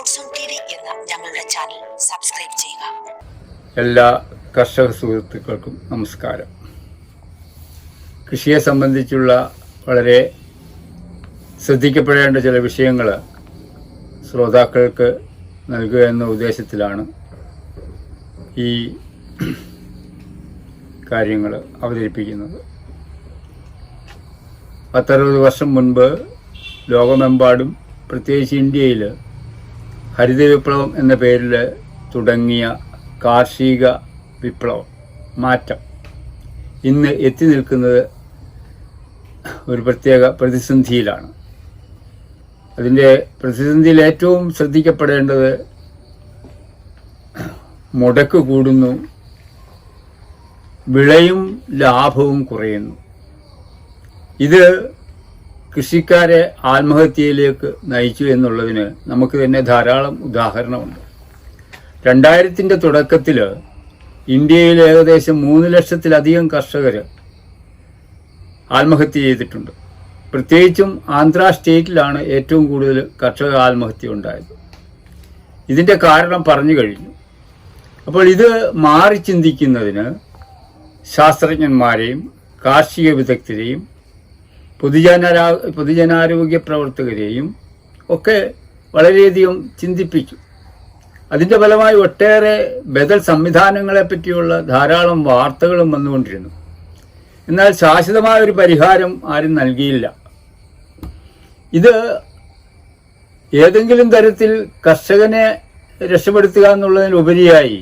Roads on TV എന്ന ഞങ്ങളുടെ channel subscribe ചെയ്യുക. എല്ലാ കർഷക സുഹൃത്തുക്കൾക്കും നമസ്കാരം. കൃഷിയെ സംബന്ധിച്ചുള്ള വളരെ ശ്രദ്ധിക്കപ്പെടേണ്ട ചില വിഷയങ്ങൾ ശ്രോതാക്കൾക്ക് നൽകുക എന്ന ഉദ്ദേശത്തിലാണ് ഈ കാര്യങ്ങൾ അവതരിപ്പിക്കുന്നത്. 10-60 വർഷം മുൻപ് ലോകമെമ്പാടും പ്രത്യേകിച്ച് ഇന്ത്യയിൽ ഹരിത വിപ്ലവം എന്ന പേരിൽ തുടങ്ങിയ കാർഷിക വിപ്ലവം മാറ്റം ഇന്ന് എത്തി നിൽക്കുന്നത് ഒരു പ്രത്യേക പ്രതിസന്ധിയിലാണ്. അതിൻ്റെ പ്രതിസന്ധിയിൽ ഏറ്റവും ശ്രദ്ധിക്കപ്പെടേണ്ടത് മുടക്ക് കൂടുന്നു, വിളയും ലാഭവും കുറയുന്നു. ഇത് കൃഷിക്കാരെ ആത്മഹത്യയിലേക്ക് നയിച്ചു എന്നുള്ളതിന് നമുക്ക് തന്നെ ധാരാളം ഉദാഹരണമുണ്ട്. 2000-ന്റെ തുടക്കത്തിൽ ഇന്ത്യയിൽ ഏകദേശം 3 ലക്ഷത്തിലധികം കർഷകർ ആത്മഹത്യ ചെയ്തിട്ടുണ്ട്. പ്രത്യേകിച്ചും ആന്ധ്ര സ്റ്റേറ്റിലാണ് ഏറ്റവും കൂടുതൽ കർഷക ആത്മഹത്യ ഉണ്ടായത്. ഇതിൻ്റെ കാരണം പറഞ്ഞു കഴിഞ്ഞു. അപ്പോൾ ഇത് മാറി ചിന്തിക്കുന്നതിന് ശാസ്ത്രജ്ഞന്മാരെയും കാർഷിക വിദഗ്ധരെയും പൊതുജനാരോഗ്യ പ്രവർത്തകരെയും ഒക്കെ വളരെയധികം ചിന്തിപ്പിച്ചു. അതിൻ്റെ ഫലമായി ഒട്ടേറെ ബദൽ സംവിധാനങ്ങളെ പറ്റിയുള്ള ധാരാളം വാർത്തകളും വന്നുകൊണ്ടിരുന്നു. എന്നാൽ ശാശ്വതമായ ഒരു പരിഹാരം ആരും നൽകിയില്ല. ഇത് ഏതെങ്കിലും തരത്തിൽ കർഷകനെ രക്ഷപ്പെടുത്തുക എന്നുള്ളതിനുപരിയായി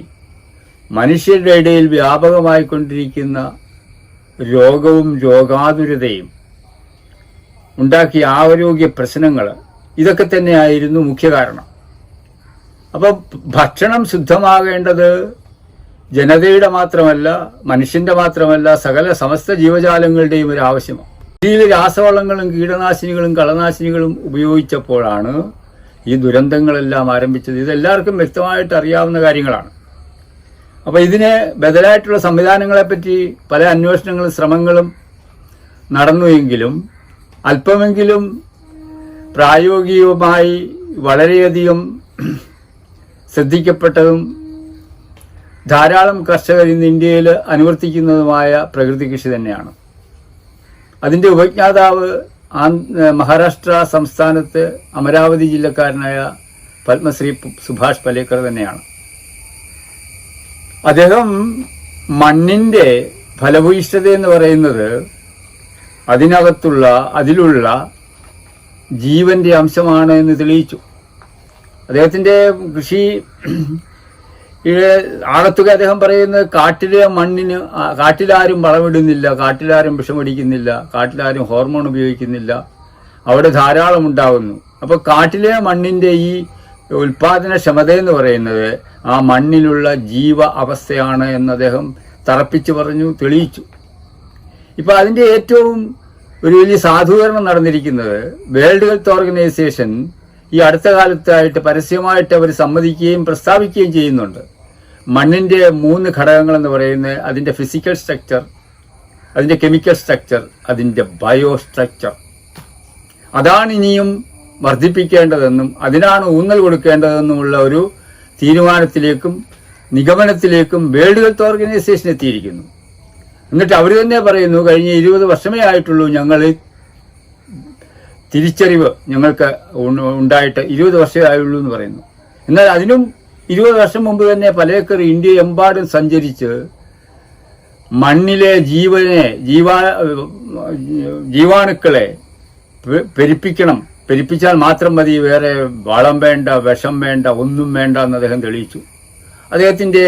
മനുഷ്യരുടെ ഇടയിൽ വ്യാപകമായിക്കൊണ്ടിരിക്കുന്ന രോഗവും രോഗാതുരതയും ഉണ്ടാക്കിയ ആരോഗ്യ പ്രശ്നങ്ങൾ ഇതൊക്കെ തന്നെയായിരുന്നു മുഖ്യ കാരണം. അപ്പം ഭക്ഷണം ശുദ്ധമാകേണ്ടത് ജനതയുടെ മാത്രമല്ല, മനുഷ്യന്റെ മാത്രമല്ല, സമസ്ത ജീവജാലങ്ങളുടെയും ഒരു ആവശ്യമാണ്. ഇതിൽ രാസവളങ്ങളും കീടനാശിനികളും കളനാശിനികളും ഉപയോഗിച്ചപ്പോഴാണ് ഈ ദുരന്തങ്ങളെല്ലാം ആരംഭിച്ചത്. ഇതെല്ലാവർക്കും വ്യക്തമായിട്ട് അറിയാവുന്ന കാര്യങ്ങളാണ്. അപ്പോൾ ഇതിന് ബദലായിട്ടുള്ള സംവിധാനങ്ങളെപ്പറ്റി പല അന്വേഷണങ്ങളും ശ്രമങ്ങളും നടന്നുവെങ്കിലും അല്പമെങ്കിലും പ്രായോഗികമായി വളരെയധികം ശ്രദ്ധിക്കപ്പെട്ടതും ധാരാളം കർഷകർ ഇന്ന് ഇന്ത്യയിൽ അനുവർത്തിക്കുന്നതുമായ പ്രകൃതി കൃഷി തന്നെയാണ്. അതിൻ്റെ ഉപജ്ഞാതാവ് മഹാരാഷ്ട്ര സംസ്ഥാനത്ത് അമരാവതി ജില്ലക്കാരനായ പത്മശ്രീ സുഭാഷ് പലേക്കർ തന്നെയാണ്. അദ്ദേഹം മണ്ണിൻ്റെ ഫലഭൂയിഷ്ഠത എന്ന് പറയുന്നത് അതിലുള്ള ജീവന്റെ അംശമാണ് എന്ന് തെളിയിച്ചു. അദ്ദേഹത്തിൻ്റെ കൃഷി ആകത്തുക അദ്ദേഹം പറയുന്നത് കാട്ടിലെ മണ്ണിന് കാട്ടിലാരും വളമിടുന്നില്ല, കാട്ടിലാരും വിഷമടിക്കുന്നില്ല, കാട്ടിലാരും ഹോർമോൺ ഉപയോഗിക്കുന്നില്ല, അവിടെ ധാരാളം ഉണ്ടാകുന്നു. അപ്പോൾ കാട്ടിലെ മണ്ണിൻ്റെ ഈ ഉൽപാദനക്ഷമത എന്ന് പറയുന്നത് ആ മണ്ണിലുള്ള ജീവ അവസ്ഥയാണ് എന്ന് അദ്ദേഹം തറപ്പിച്ച് പറഞ്ഞു, തെളിയിച്ചു. ഇപ്പം അതിൻ്റെ ഏറ്റവും ഒരു വലിയ സാധൂകരണം നടന്നിരിക്കുന്നത് വേൾഡ് ഹെൽത്ത് ഓർഗനൈസേഷൻ ഈ അടുത്ത കാലത്തായിട്ട് പരസ്യമായിട്ട് അവർ സമ്മതിക്കുകയും പ്രസ്താവിക്കുകയും ചെയ്യുന്നുണ്ട്. മണ്ണിൻ്റെ 3 ഘടകങ്ങളെന്ന് പറയുന്നത് അതിൻ്റെ ഫിസിക്കൽ സ്ട്രക്ചർ, അതിൻ്റെ കെമിക്കൽ സ്ട്രക്ചർ, അതിൻ്റെ ബയോ സ്ട്രക്ചർ. അതാണ് ഇനിയും വർദ്ധിപ്പിക്കേണ്ടതെന്നും അതിനാണ് ഊന്നൽ കൊടുക്കേണ്ടതെന്നുമുള്ള ഒരു തീരുമാനത്തിലേക്കും നിഗമനത്തിലേക്കും വേൾഡ് ഹെൽത്ത് ഓർഗനൈസേഷൻ എത്തിയിരിക്കുന്നു. എന്നിട്ട് അവർ തന്നെ പറയുന്നു, കഴിഞ്ഞ 20 വർഷമേ ആയിട്ടുള്ളൂ ഞങ്ങൾ തിരിച്ചറിവ് ഞങ്ങൾക്ക് ഉണ്ടായിട്ട് 20 വർഷമേ ആയുള്ളൂ എന്ന് പറയുന്നു. എന്നാൽ അതിനും 20 വർഷം മുമ്പ് തന്നെ പലേക്കർ ഇന്ത്യയെമ്പാടും സഞ്ചരിച്ച് മണ്ണിലെ ജീവാണുക്കളെ പെരുപ്പിച്ചാൽ മാത്രം മതി, വേറെ വളം വേണ്ട, വിഷം വേണ്ട, ഒന്നും വേണ്ട എന്ന് അദ്ദേഹം തെളിയിച്ചു. അദ്ദേഹത്തിൻ്റെ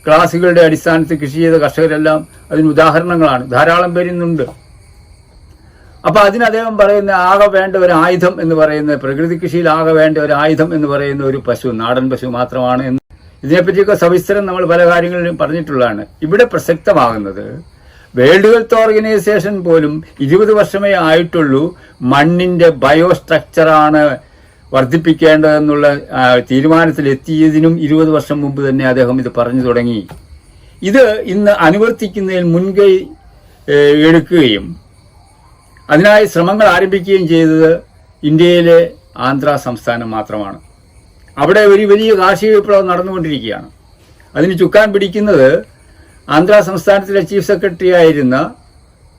ക്ലാസുകളുടെ അടിസ്ഥാനത്തിൽ കൃഷി ചെയ്ത കർഷകരെല്ലാം അതിന് ഉദാഹരണങ്ങളാണ്. ധാരാളം പേരിന്നുണ്ട്. അപ്പോൾ അതിന് അദ്ദേഹം പറയുന്ന ആകെ വേണ്ട ഒരു ആയുധം എന്ന് പറയുന്നത്, പ്രകൃതി കൃഷിയിൽ ആകെ വേണ്ട ഒരു ആയുധം എന്ന് പറയുന്ന ഒരു പശു, നാടൻ പശു മാത്രമാണ് എന്ന്. ഇതിനെപ്പറ്റിയൊക്കെ സവിസ്തരം നമ്മൾ പല കാര്യങ്ങളിലും പറഞ്ഞിട്ടുള്ളതാണ്. ഇവിടെ പ്രസക്തമാകുന്നത് വേൾഡ് ഹെൽത്ത് ഓർഗനൈസേഷൻ പോലും 20 വർഷമേ ആയിട്ടുള്ളൂ മണ്ണിൻ്റെ ബയോ സ്ട്രക്ചറാണ് വർദ്ധിപ്പിക്കേണ്ടതെന്നുള്ള തീരുമാനത്തിലെത്തിയതിനും 20 വർഷം മുമ്പ് തന്നെ അദ്ദേഹം ഇത് പറഞ്ഞു തുടങ്ങി. ഇത് ഇന്ന് അനുവർത്തിക്കുന്നതിൽ മുൻകൈ എടുക്കുകയും അതിനായി ശ്രമങ്ങൾ ആരംഭിക്കുകയും ചെയ്തത് ഇന്ത്യയിലെ ആന്ധ്ര സംസ്ഥാനം മാത്രമാണ്. അവിടെ ഒരു വലിയ കാർഷിക വിപ്ലവം നടന്നുകൊണ്ടിരിക്കുകയാണ്. അതിന് ചുക്കാൻ പിടിക്കുന്നത് ആന്ധ്ര സംസ്ഥാനത്തിലെ ചീഫ് സെക്രട്ടറി ആയിരുന്ന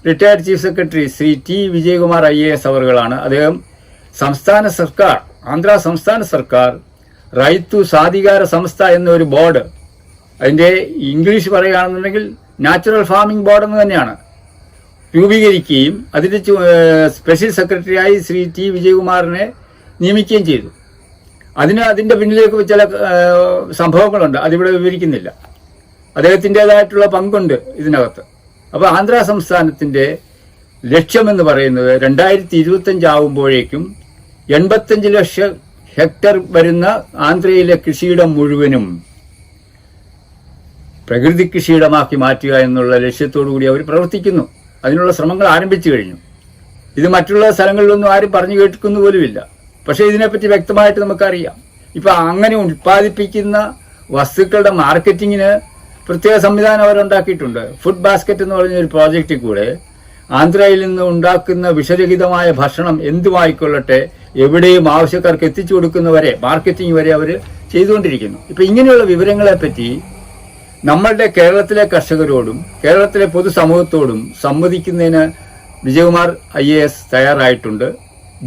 retired chief secretary Shri T Vijayakumar IAS അവറുകളാണ്. അദ്ദേഹം സംസ്ഥാന സർക്കാർ, ആന്ധ്ര സംസ്ഥാന സർക്കാർ റൈത്തു സാധികാര സംസ്ഥ എന്നൊരു ബോർഡ്, അതിൻ്റെ ഇംഗ്ലീഷ് പറയുകയാണെന്നുണ്ടെങ്കിൽ നാച്ചുറൽ ഫാമിംഗ് ബോർഡ് എന്ന് തന്നെയാണ്, രൂപീകരിക്കുകയും അതിൻ്റെ സ്പെഷ്യൽ സെക്രട്ടറിയായി ശ്രീ ടി വിജയകുമാറിനെ നിയമിക്കുകയും ചെയ്തു. അതിൻ്റെ പിന്നിലേക്ക് ചില സംഭവങ്ങളുണ്ട്, അതിവിടെ വിവരിക്കുന്നില്ല. അദ്ദേഹത്തിൻ്റെതായിട്ടുള്ള പങ്കുണ്ട് ഇതിനകത്ത്. അപ്പോൾ ആന്ധ്ര സംസ്ഥാനത്തിൻ്റെ ലക്ഷ്യമെന്ന് പറയുന്നത് 2025 ആവുമ്പോഴേക്കും 85 ലക്ഷം ഹെക്ടർ വരുന്ന ആന്ധ്രയിലെ കൃഷിയിടം മുഴുവനും പ്രകൃതി കൃഷിയിടമാക്കി മാറ്റുക എന്നുള്ള ലക്ഷ്യത്തോടു കൂടി അവർ പ്രവർത്തിക്കുന്നു. അതിനുള്ള ശ്രമങ്ങൾ ആരംഭിച്ചു കഴിഞ്ഞു. ഇത് മറ്റുള്ള സ്ഥലങ്ങളിലൊന്നും ആരും പറഞ്ഞു കേൾക്കുന്നു പോലുമില്ല. പക്ഷേ ഇതിനെപ്പറ്റി വ്യക്തമായിട്ട് നമുക്കറിയാം. ഇപ്പം അങ്ങനെ ഉൽപ്പാദിപ്പിക്കുന്ന വസ്തുക്കളുടെ മാർക്കറ്റിങ്ങിന് പ്രത്യേക സംവിധാനം അവരുണ്ടാക്കിയിട്ടുണ്ട്. ഫുഡ് ബാസ്ക്കറ്റ് എന്ന് പറഞ്ഞൊരു പ്രോജക്റ്റിൽ കൂടെ ആന്ധ്രയിൽ നിന്ന് ഉണ്ടാക്കുന്ന വിഷരഹിതമായ ഭക്ഷണം എന്തുമായിക്കൊള്ളട്ടെ എവിടെയും ആവശ്യക്കാർക്ക് എത്തിച്ചു കൊടുക്കുന്നവരെ മാർക്കറ്റിംഗ് വരെ അവർ ചെയ്തുകൊണ്ടിരിക്കുന്നു. ഇപ്പം ഇങ്ങനെയുള്ള വിവരങ്ങളെപ്പറ്റി നമ്മളുടെ കേരളത്തിലെ കർഷകരോടും കേരളത്തിലെ പൊതുസമൂഹത്തോടും സംവദിക്കുന്നതിന് വിജയകുമാർ IAS തയ്യാറായിട്ടുണ്ട്.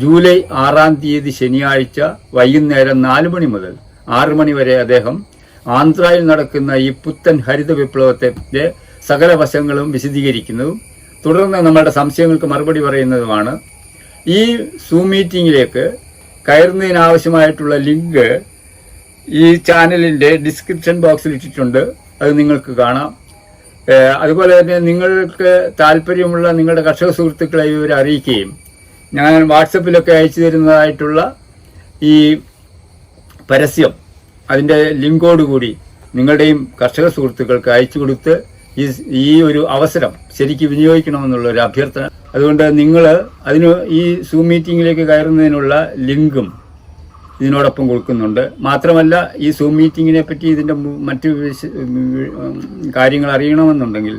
ജൂലൈ 6-ാം തീയതി ശനിയാഴ്ച വൈകുന്നേരം 4 മണി മുതൽ 6 മണി വരെ അദ്ദേഹം ആന്ധ്രയിൽ നടക്കുന്ന ഈ പുത്തൻ ഹരിത വിപ്ലവത്തിന്റെ സകല വശങ്ങളും വിശദീകരിക്കുന്നതും തുടർന്ന് നമ്മളുടെ സംശയങ്ങൾക്ക് മറുപടി പറയുന്നതുമാണ്. ഈ സൂം മീറ്റിംഗിലേക്ക് കയറുന്നതിനാവശ്യമായിട്ടുള്ള ലിങ്ക് ഈ ചാനലിൻ്റെ ഡിസ്ക്രിപ്ഷൻ ബോക്സിൽ ഇട്ടിട്ടുണ്ട്, അത് നിങ്ങൾക്ക് കാണാം. അതുപോലെ തന്നെ നിങ്ങൾക്ക് താല്പര്യമുള്ള നിങ്ങളുടെ കർഷക സുഹൃത്തുക്കളെ ഇവരെ അറിയിക്കുകയും ഞാൻ വാട്സപ്പിലൊക്കെ അയച്ചു തരുന്നതായിട്ടുള്ള ഈ പരസ്യം അതിൻ്റെ ലിങ്കോടുകൂടി നിങ്ങളുടെയും കർഷക സുഹൃത്തുക്കൾക്ക് അയച്ചു കൊടുത്ത് ഈ ഒരു അവസരം ശരിക്ക് വിനിയോഗിക്കണമെന്നുള്ള ഒരു അഭ്യർത്ഥന. അതുകൊണ്ട് നിങ്ങൾ ഈ സൂം മീറ്റിങ്ങിലേക്ക് കയറുന്നതിനുള്ള ലിങ്കും ഇതിനോടൊപ്പം കൊടുക്കുന്നുണ്ട്. മാത്രമല്ല ഈ സൂം മീറ്റിങ്ങിനെ പറ്റി ഇതിൻ്റെ മറ്റ് കാര്യങ്ങൾ അറിയണമെന്നുണ്ടെങ്കിൽ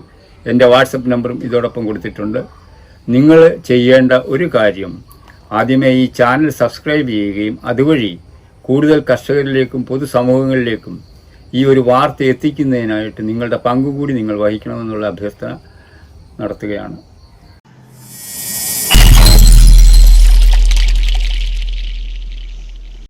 എൻ്റെ വാട്സപ്പ് നമ്പറും ഇതോടൊപ്പം കൊടുത്തിട്ടുണ്ട്. നിങ്ങൾ ചെയ്യേണ്ട ഒരു കാര്യം ആദ്യമേ ഈ ചാനൽ സബ്സ്ക്രൈബ് ചെയ്യുകയും അതുവഴി കൂടുതൽ കർഷകരിലേക്കും പൊതുസമൂഹങ്ങളിലേക്കും ഈ ഒരു വാർത്ത എത്തിക്കുന്നതിനായിട്ട് നിങ്ങളുടെ പങ്കുകൂടി നിങ്ങൾ വഹിക്കണമെന്നുള്ള അഭ്യർത്ഥന നടത്തുകയാണ്.